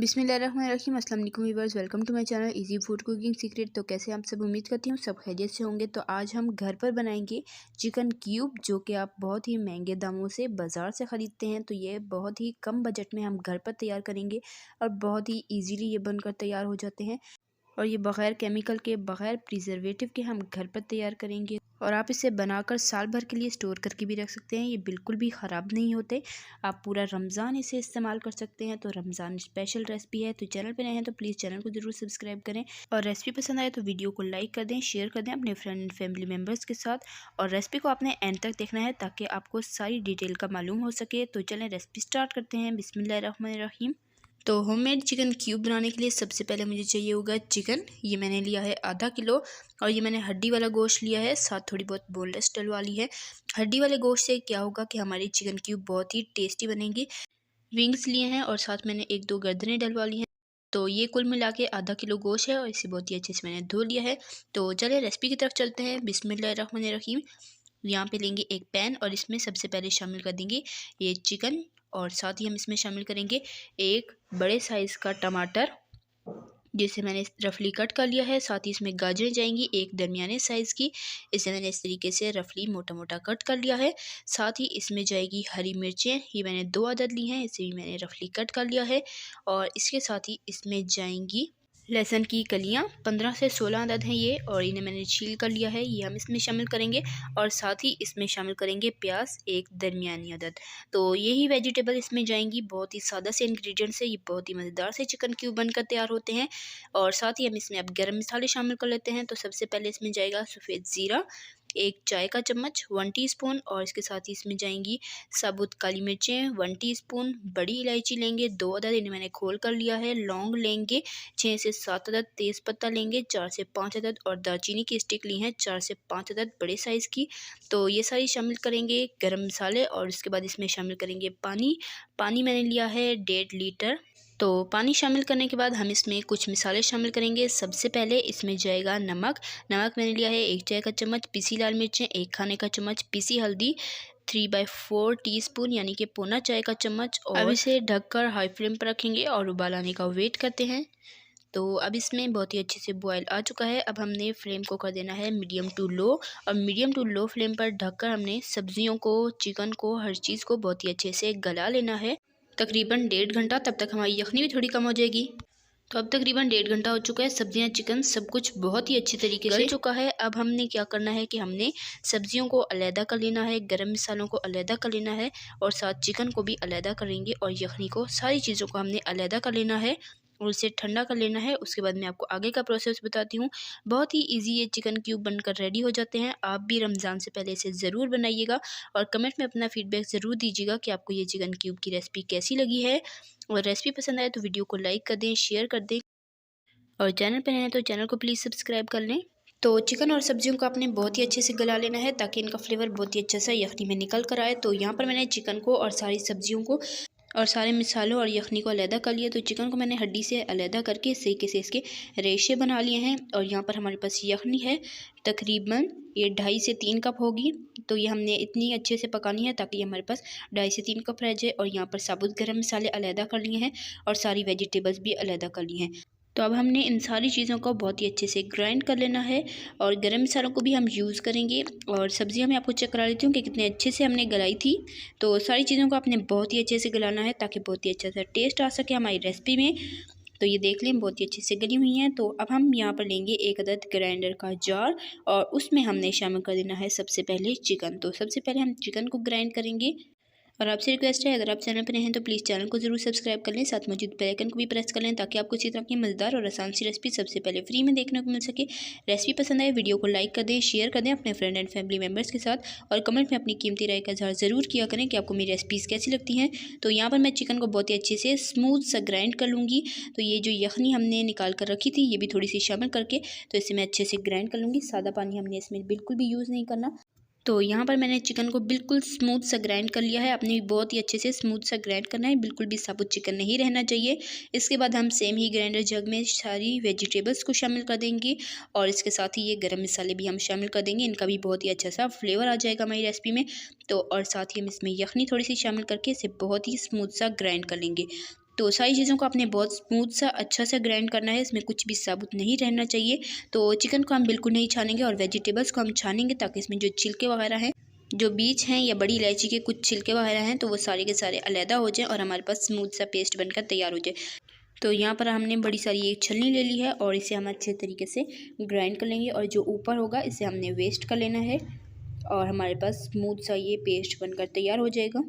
बिस्मिल्लाहिर्रहमानिर्रहीम। अस्सलाम वालेकुम viewers, welcome to my channel easy food cooking secret. तो कैसे आप सब, उम्मीद करती हूँ सब खैरियत से होंगे। तो आज हम घर पर बनाएंगे चिकन क्यूब, जो कि आप बहुत ही महंगे दामों से बाज़ार से ख़रीदते हैं। तो ये बहुत ही कम बजट में हम घर पर तैयार करेंगे और बहुत ही ईजीली ये बनकर तैयार हो जाते हैं। और ये बग़ैर केमिकल के, बग़ैर प्रिजर्वेटिव के हम घर पर तैयार करेंगे और आप इसे बनाकर साल भर के लिए स्टोर करके भी रख सकते हैं। ये बिल्कुल भी ख़राब नहीं होते। आप पूरा रमज़ान इसे इस्तेमाल कर सकते हैं। तो रमज़ान स्पेशल रेसिपी है। तो चैनल पर नए हैं तो प्लीज़ चैनल को ज़रूर सब्सक्राइब करें और रेसिपी पसंद आए तो वीडियो को लाइक कर दें, शेयर कर दें अपने फ्रेंड एंड फैमिली मेम्बर्स के साथ। और रेसिपी को आपने एंड तक देखना है ताकि आपको सारी डिटेल का मालूम हो सके। तो चलें रेसिपी स्टार्ट करते हैं। बिस्मिल्लाहिर्रहमानिर्रहीम। तो होममेड चिकन क्यूब बनाने के लिए सबसे पहले मुझे चाहिए होगा चिकन। ये मैंने लिया है आधा किलो और ये मैंने हड्डी वाला गोश्त लिया है, साथ थोड़ी बहुत बोनलेस डलवा ली है। हड्डी वाले गोश्त से क्या होगा कि हमारी चिकन क्यूब बहुत ही टेस्टी बनेगी। विंग्स लिए हैं और साथ मैंने एक दो गर्दनें डलवा ली हैं। तो ये कुल मिला के आधा किलो गोश्त है और इसे बहुत ही अच्छे से मैंने धो लिया है। तो चलिए रेसिपी की तरफ चलते हैं। बिस्मिल्लाहिर्रहमानिर्रहीम। यहाँ पे लेंगे एक पैन और इसमें सबसे पहले शामिल कर देंगे ये चिकन और साथ ही हम इसमें शामिल करेंगे एक बड़े साइज़ का टमाटर, जिसे मैंने रफली कट कर लिया है। साथ ही इसमें गाजरें जाएंगी एक दरमियाने साइज़ की, इसे मैंने इस तरीके से रफली मोटा मोटा कट कर लिया है। साथ ही इसमें जाएगी हरी मिर्चें, ये मैंने 2 अदद ली हैं, इसे भी मैंने रफली कट कर लिया है। और इसके साथ ही इसमें जाएंगी लहसुन की कलियाँ, 15 से 16 अदद हैं ये, और इन्हें मैंने छील कर लिया है, ये हम इसमें शामिल करेंगे। और साथ ही इसमें शामिल करेंगे प्याज एक दरमियानी अदद। तो यही वेजिटेबल इसमें जाएंगी। बहुत ही सादा से इंग्रेडिएंट्स से ये बहुत ही मज़ेदार से चिकन क्यूब बनकर तैयार होते हैं। और साथ ही हम इसमें अब गरम मसाले शामिल कर लेते हैं। तो सबसे पहले इसमें जाएगा सफ़ेद ज़ीरा एक चाय का चम्मच 1 टीस्पून, और इसके साथ ही इसमें जाएंगी साबुत काली मिर्चें 1 टीस्पून, बड़ी इलायची लेंगे 2 अदद, इन्हें मैंने खोल कर लिया है। लौंग लेंगे 6 से 7 अदद, तेज़पत्ता लेंगे 4 से 5 अदद, और दालचीनी की स्टिक ली हैं 4 से 5 अदद बड़े साइज़ की। तो ये सारी शामिल करेंगे गरम मसाले, और इसके बाद इसमें शामिल करेंगे पानी। पानी मैंने लिया है 1.5 लीटर। तो पानी शामिल करने के बाद हम इसमें कुछ मसाले शामिल करेंगे। सबसे पहले इसमें जाएगा नमक। नमक मैंने लिया है 1 चाय का चम्मच, पिसी लाल मिर्चें 1 खाने का चम्मच, पिसी हल्दी 3/4 टीस्पून यानी कि पौना चाय का चम्मच। और अब इसे ढककर हाई फ्लेम पर रखेंगे और उबाल आने का वेट करते हैं। तो अब इसमें बहुत ही अच्छे से बॉयल आ चुका है। अब हमने फ्लेम को कर देना है मीडियम टू लो, और मीडियम टू लो फ्लेम पर ढककर हमने सब्जियों को, चिकन को, हर चीज़ को बहुत ही अच्छे से गला लेना है। तकरीबन 1.5 घंटा, तब तक हमारी यखनी भी थोड़ी कम हो जाएगी। तो अब तकरीबन 1.5 घंटा हो चुका है। सब्जियां, चिकन सब कुछ बहुत ही अच्छी तरीके से गल चुका है। अब हमने क्या करना है कि हमने सब्जियों को अलहदा कर लेना है, गरम मसालों को अलहदा कर लेना है, और साथ चिकन को भी अलहदा करेंगे, और यखनी को, सारी चीज़ों को हमने अलहदा कर लेना है और इसे ठंडा कर लेना है। उसके बाद मैं आपको आगे का प्रोसेस बताती हूँ। बहुत ही इजी ये चिकन क्यूब बनकर रेडी हो जाते हैं। आप भी रमज़ान से पहले इसे ज़रूर बनाइएगा और कमेंट में अपना फीडबैक ज़रूर दीजिएगा कि आपको ये चिकन क्यूब की रेसिपी कैसी लगी है। और रेसिपी पसंद आए तो वीडियो को लाइक कर दें, शेयर कर दें, और चैनल पर नए हैं तो चैनल को प्लीज़ सब्सक्राइब कर लें। तो चिकन और सब्जियों को आपने बहुत ही अच्छे से गला लेना है ताकि इनका फ्लेवर बहुत ही अच्छा सा यखनी में निकल कर आए। तो यहाँ पर मैंने चिकन को और सारी सब्जियों को और सारे मसालों और यखनी को अलहदा कर लिया। तो चिकन को मैंने हड्डी से अलहदा करके इस तरीके से इसके रेशे बना लिए हैं। और यहाँ पर हमारे पास यखनी है, तकरीबन ये 2.5 से 3 कप होगी। तो ये हमने इतनी अच्छे से पकानी है ताकि हमारे पास 2.5 से 3 कप रह जाए। और यहाँ पर साबुत गरम मसाले अलहदा कर लिए हैं और सारी वेजिटेबल्स भी अलहदा कर ली हैं। तो अब हमने इन सारी चीज़ों को बहुत ही अच्छे से ग्राइंड कर लेना है, और गरम मसालों को भी हम यूज़ करेंगे। और सब्जियां मैं आपको चेक करा लेती हूँ कि कितने अच्छे से हमने गलाई थी। तो सारी चीज़ों को आपने बहुत ही अच्छे से गलाना है ताकि बहुत ही अच्छा सा टेस्ट आ सके हमारी रेसिपी में। तो ये देख लें बहुत ही अच्छे से गली हुई हैं। तो अब हम यहाँ पर लेंगे एक अदद ग्राइंडर का जार, और उसमें हमने शामिल कर देना है सबसे पहले चिकन। तो सबसे पहले हम चिकन को ग्राइंड करेंगे। और आपसे रिक्वेस्ट है, अगर आप चैनल पर नए हैं तो प्लीज़ चैनल को ज़रूर सब्सक्राइब कर लें, साथ मौजूद बेल आइकन को भी प्रेस कर लें ताकि आपको इसी तरह की मज़ेदार और आसान सी रेसिपी सबसे पहले फ्री में देखने को मिल सके। रेसिपी पसंद आए वीडियो को लाइक कर दें, शेयर कर दें अपने फ्रेंड एंड फैमिली मेम्बर्स के साथ, और कमेंट में अपनी कीमती राय का इज़हार ज़रूर किया करें कि आपको मेरी रेसिपीज़ कैसी लगती हैं। तो यहाँ पर मैं चिकन को बहुत ही अच्छे से स्मूथ सा ग्राइंड कर लूँगी। तो ये जो यखनी हमने निकाल कर रखी थी ये भी थोड़ी सी शामिल करके तो इसे मैं अच्छे से ग्राइंड कर लूँगी। सादा पानी हमने इसमें बिल्कुल भी यूज़ नहीं करना। तो यहाँ पर मैंने चिकन को बिल्कुल स्मूथ सा ग्राइंड कर लिया है। आपने भी बहुत ही अच्छे से स्मूथ सा ग्राइंड करना है, बिल्कुल भी साबुत चिकन नहीं रहना चाहिए। इसके बाद हम सेम ही ग्राइंडर जग में सारी वेजिटेबल्स को शामिल कर देंगे, और इसके साथ ही ये गरम मसाले भी हम शामिल कर देंगे। इनका भी बहुत ही अच्छा सा फ्लेवर आ जाएगा हमारी रेसिपी में। तो और साथ ही हम इसमें यखनी थोड़ी सी शामिल करके इसे बहुत ही स्मूथ सा ग्राइंड कर लेंगे। तो सारी चीज़ों को आपने बहुत स्मूथ सा अच्छा सा ग्राइंड करना है, इसमें कुछ भी साबुत नहीं रहना चाहिए। तो चिकन को हम बिल्कुल नहीं छानेंगे और वेजिटेबल्स को हम छानेंगे ताकि इसमें जो छिलके वगैरह हैं, जो बीज हैं या बड़ी इलायची के कुछ छिलके वगैरह हैं, तो वो सारे के सारे अलहदा हो जाएँ और हमारे पास स्मूथ सा पेस्ट बनकर तैयार हो जाए। तो यहाँ पर हमने बड़ी सारी एक छलनी ले ली है और इसे हम अच्छे तरीके से ग्राइंड कर लेंगे और जो ऊपर होगा इसे हमने वेस्ट कर लेना है और हमारे पास स्मूथ सा ये पेस्ट बनकर तैयार हो जाएगा।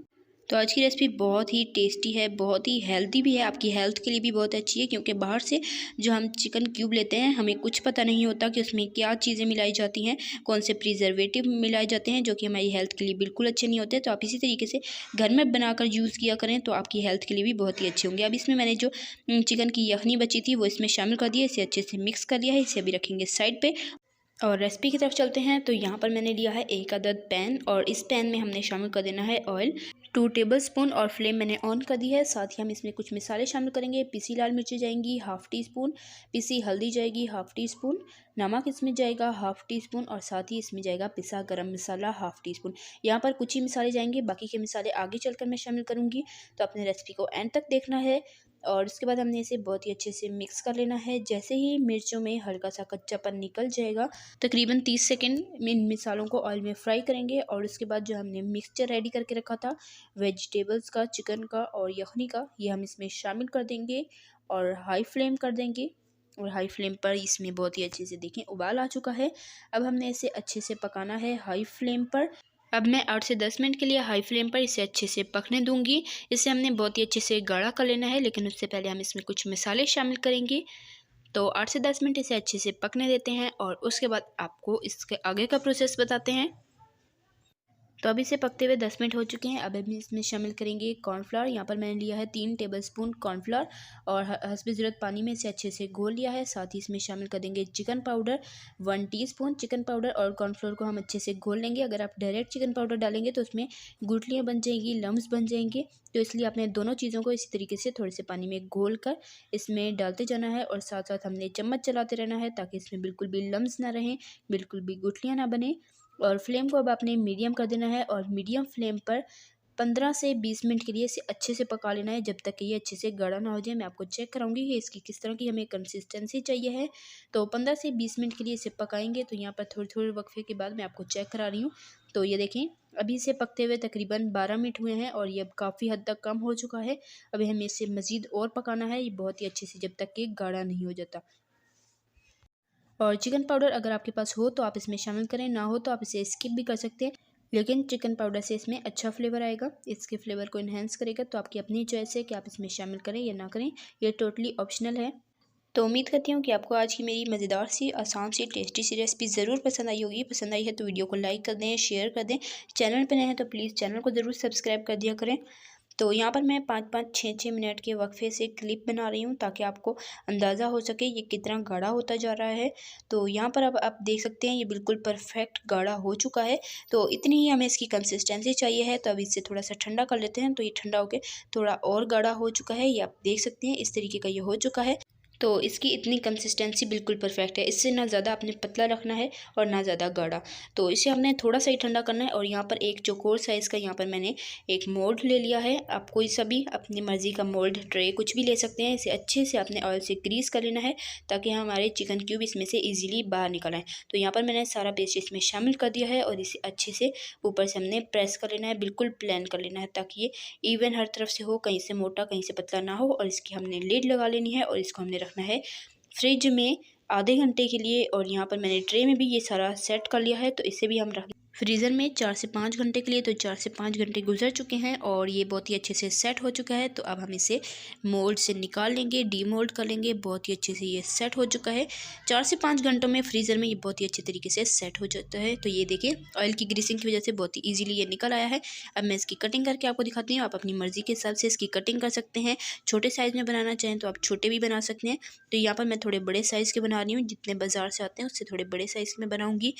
तो आज की रेसिपी बहुत ही टेस्टी है, बहुत ही हेल्दी भी है, आपकी हेल्थ के लिए भी बहुत अच्छी है, क्योंकि बाहर से जो हम चिकन क्यूब लेते हैं हमें कुछ पता नहीं होता कि उसमें क्या चीज़ें मिलाई जाती हैं, कौन से प्रिजर्वेटिव मिलाए जाते हैं जो कि हमारी हेल्थ के लिए बिल्कुल अच्छे नहीं होते। तो आप इसी तरीके से घर में बनाकर यूज़ किया करें तो आपकी हेल्थ के लिए भी बहुत ही अच्छे होंगे। अब इसमें मैंने जो चिकन की यखनी बची थी वो इसमें शामिल कर दिया, इसे अच्छे से मिक्स कर लिया है, इसे अभी रखेंगे साइड पर। और रेसिपी की तरफ चलते हैं। तो यहाँ पर मैंने लिया है एक अदद पैन और इस पैन में हमने शामिल कर देना है ऑयल 2 टेबलस्पून और फ्लेम मैंने ऑन कर दी है। साथ ही हम इसमें कुछ मसाले शामिल करेंगे। पिसी लाल मिर्ची जाएंगी हाफ़ टी स्पून, पिसी हल्दी जाएगी हाफ़ टी स्पून, नमक इसमें जाएगा हाफ़ टी स्पून और साथ ही इसमें जाएगा पिसा गरम मसाला हाफ़ टी स्पून। यहाँ पर कुछ ही मसाले जाएंगे, बाकी के मसाले आगे चलकर मैं शामिल करूँगी। तो अपने रेसिपी को एंड तक देखना है और उसके बाद हमने इसे बहुत ही अच्छे से मिक्स कर लेना है। जैसे ही मिर्चों में हल्का सा कच्चापन निकल जाएगा, तकरीबन 30 सेकंड इन मसालों को ऑयल में फ्राई करेंगे और उसके बाद जो हमने मिक्सचर रेडी करके रखा था वेजिटेबल्स का, चिकन का और यखनी का, ये हम इसमें शामिल कर देंगे और हाई फ्लेम कर देंगे। और हाई फ्लेम पर इसमें बहुत ही अच्छे से देखें उबाल आ चुका है। अब हमने इसे अच्छे से पकाना है हाई फ्लेम पर। अब मैं 8 से 10 मिनट के लिए हाई फ्लेम पर इसे अच्छे से पकने दूंगी। इसे हमने बहुत ही अच्छे से गाढ़ा कर लेना है, लेकिन उससे पहले हम इसमें कुछ मसाले शामिल करेंगे। तो 8 से 10 मिनट इसे अच्छे से पकने देते हैं और उसके बाद आपको इसके आगे का प्रोसेस बताते हैं। तो अभी इसे पकते हुए 10 मिनट हो चुके हैं। अब हम इसमें शामिल करेंगे कॉर्नफ्लावर। यहाँ पर मैंने लिया है 3 टेबलस्पून कॉर्नफ्लावर और हस्बे ज़रूरत पानी में इसे अच्छे से घोल लिया है। साथ ही इसमें शामिल कर देंगे chicken powder 1 teaspoon. Chicken powder और कॉर्नफ्लोर को हम अच्छे से घोल लेंगे। अगर आप डायरेक्ट चिकन पाउडर डालेंगे तो उसमें गुठलियाँ बन जाएंगी, लम्स बन जाएंगे, तो इसलिए आपने दोनों चीज़ों को इसी तरीके से थोड़े से पानी में घोल कर इसमें डालते जाना है और साथ साथ हमने चम्मच चलाते रहना है ताकि इसमें बिल्कुल भी लम्स ना रहें, बिल्कुल भी गुठलियाँ ना बने। और फ्लेम को अब आपने मीडियम कर देना है और मीडियम फ्लेम पर 15 से 20 मिनट के लिए इसे अच्छे से पका लेना है, जब तक कि ये अच्छे से गाढ़ा ना हो जाए। मैं आपको चेक कराऊंगी कि इसकी किस तरह की हमें कंसिस्टेंसी चाहिए है। तो 15 से 20 मिनट के लिए इसे पकाएंगे। तो यहाँ पर थोड़ी थोड़ी वक्फे के बाद मैं आपको चेक करा रही हूँ। तो ये देखें अभी इसे पकते हुए तकरीबन 12 मिनट हुए हैं और ये अब काफ़ी हद तक कम हो चुका है। अभी हमें इसे मज़ीद और पकाना है, ये बहुत ही अच्छे से, जब तक कि गाढ़ा नहीं हो जाता। और चिकन पाउडर अगर आपके पास हो तो आप इसमें शामिल करें, ना हो तो आप इसे स्किप भी कर सकते हैं, लेकिन चिकन पाउडर से इसमें अच्छा फ्लेवर आएगा, इसके फ्लेवर को इन्हेंस करेगा। तो आपकी अपनी चॉइस है कि आप इसमें शामिल करें या ना करें, ये टोटली ऑप्शनल है। तो उम्मीद करती हूँ कि आपको आज की मेरी मज़ेदार सी, आसान सी, टेस्टी सी रेसिपी ज़रूर पसंद आई होगी। पसंद आई है तो वीडियो को लाइक कर दें, शेयर कर दें। चैनल पर नए हैं तो प्लीज़ चैनल को ज़रूर सब्सक्राइब कर दिया करें। तो यहाँ पर मैं 5-5, 6-6 मिनट के वक्फे से क्लिप बना रही हूँ ताकि आपको अंदाज़ा हो सके ये कितना गाढ़ा होता जा रहा है। तो यहाँ पर अब आप देख सकते हैं ये बिल्कुल परफेक्ट गाढ़ा हो चुका है। तो इतनी ही हमें इसकी कंसिस्टेंसी चाहिए है। तो अब इससे थोड़ा सा ठंडा कर लेते हैं। तो ये ठंडा होकर थोड़ा और गाढ़ा हो चुका है, ये आप देख सकते हैं इस तरीके का ये हो चुका है। तो इसकी इतनी कंसिस्टेंसी बिल्कुल परफेक्ट है। इससे ना ज़्यादा आपने पतला रखना है और ना ज़्यादा गाढ़ा। तो इसे हमने थोड़ा सा ही ठंडा करना है। और यहाँ पर एक चौकोर साइज़ का यहाँ पर मैंने एक मोल्ड ले लिया है। आप कोई सा भी अपनी मर्ज़ी का मोल्ड, ट्रे कुछ भी ले सकते हैं। इसे अच्छे से अपने ऑयल से ग्रीस कर लेना है ताकि हमारे चिकन क्यूब इसमें से ईज़िली बाहर निकल आए। तो यहाँ पर मैंने सारा पेस्ट इसमें शामिल कर दिया है और इसे अच्छे से ऊपर से हमने प्रेस कर लेना है, बिल्कुल प्लेन कर लेना है ताकि ये इवन हर तरफ से हो, कहीं से मोटा कहीं से पतला ना हो। और इसकी हमने लिड लगा लेनी है और इसको हमने रखना है फ्रिज में आधे घंटे के लिए। और यहाँ पर मैंने ट्रे में भी ये सारा सेट कर लिया है। तो इसे भी हम रख फ्रीज़र में 4 से 5 घंटे के लिए। तो 4 से 5 घंटे गुजर चुके हैं और ये बहुत ही अच्छे से सेट हो चुका है। तो अब हम इसे मोल्ड से निकाल लेंगे, डीमोल्ड कर लेंगे। बहुत ही अच्छे से ये सेट हो चुका है। 4 से 5 घंटों में फ्रीज़र में ये बहुत ही अच्छे तरीके से सेट हो जाता है। तो ये देखिए ऑयल की ग्रीसिंग की वजह से बहुत ही ईजिली ये निकल आया है। अब मैं इसकी कटिंग करके आपको दिखाती हूँ। आप अपनी मर्ज़ी के हिसाब से इसकी कटिंग कर सकते हैं। छोटे साइज़ में बनाना चाहें तो आप छोटे भी बना सकते हैं। तो यहाँ पर मैं थोड़े बड़े साइज़ के बना रही हूँ, जितने बाज़ार से आते हैं उससे थोड़े बड़े साइज़ के मैं बनाऊँगी।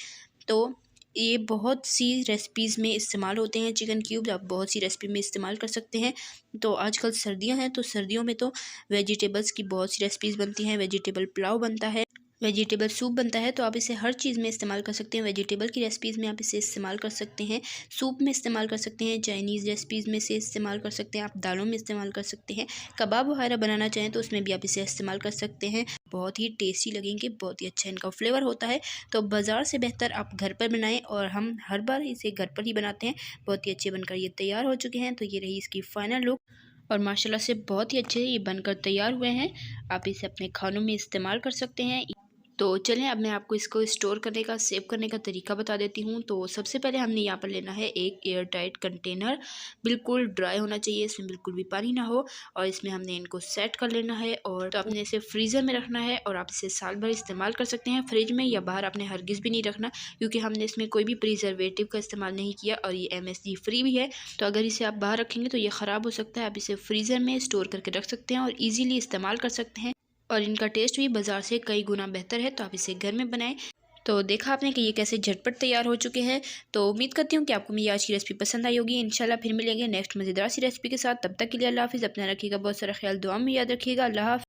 तो ये बहुत सी रेसिपीज़ में इस्तेमाल होते हैं चिकन क्यूब, आप बहुत सी रेसिपी में इस्तेमाल कर सकते हैं। तो आजकल सर्दियां हैं तो सर्दियों में तो वेजिटेबल्स की बहुत सी रेसिपीज़ बनती हैं। वेजिटेबल पुलाव बनता है, वेजिटेबल सूप बनता है, तो आप इसे हर चीज़ में इस्तेमाल कर सकते हैं। वेजिटेबल की रेसिपीज़ में आप इसे इस्तेमाल कर सकते हैं, सूप में इस्तेमाल कर सकते हैं, चाइनीज़ रेसिपीज़ में से इस्तेमाल कर सकते हैं, आप दालों में इस्तेमाल कर सकते हैं, कबाब वगैरह बनाना चाहें तो उसमें भी आप इसे इस्तेमाल कर सकते हैं। बहुत ही टेस्टी लगेंगे, बहुत ही अच्छा इनका फ्लेवर होता है। तो बाज़ार से बेहतर आप घर पर बनाएँ, और हम हर बार इसे घर पर ही बनाते हैं। बहुत ही अच्छे बनकर ये तैयार हो चुके हैं। तो ये रही इसकी फ़ाइनल लुक, और माशाल्लाह से बहुत ही अच्छे ये बनकर तैयार हुए हैं। आप इसे अपने खानों में इस्तेमाल कर सकते हैं। तो चलें, अब मैं आपको इसको स्टोर करने का, सेव करने का तरीका बता देती हूँ। तो सबसे पहले हमने यहाँ पर लेना है एक एयर टाइट कंटेनर, बिल्कुल ड्राई होना चाहिए, इसमें बिल्कुल भी पानी ना हो, और इसमें हमने इनको सेट कर लेना है। और तो आपने इसे फ्रीज़र में रखना है, और आप इसे साल भर इस्तेमाल कर सकते हैं। फ्रिज में या बाहर आपने हरगिज़ भी नहीं रखना, क्योंकि हमने इसमें कोई भी प्रिजर्वेटिव का इस्तेमाल नहीं किया, और ये MSG फ्री भी है। तो अगर इसे आप बाहर रखेंगे तो ये ख़राब हो सकता है। आप इसे फ्रीज़र में स्टोर करके रख सकते हैं और ईज़िली इस्तेमाल कर सकते हैं, और इनका टेस्ट भी बाज़ार से कई गुना बेहतर है। तो आप इसे घर में बनाएं। तो देखा आपने कि ये कैसे झटपट तैयार हो चुके हैं। तो उम्मीद करती हूँ कि आपको मेरी आज की रेसिपी पसंद आई होगी। इंशाल्लाह फिर मिलेंगे नेक्स्ट मज़ेदार सी रेसिपी के साथ। तब तक के लिए अल्लाह हाफ़िज़। अपना रखिएगा बहुत सारा ख्याल, दुआ में याद रखिएगा। अल्लाह हाफ़िज़।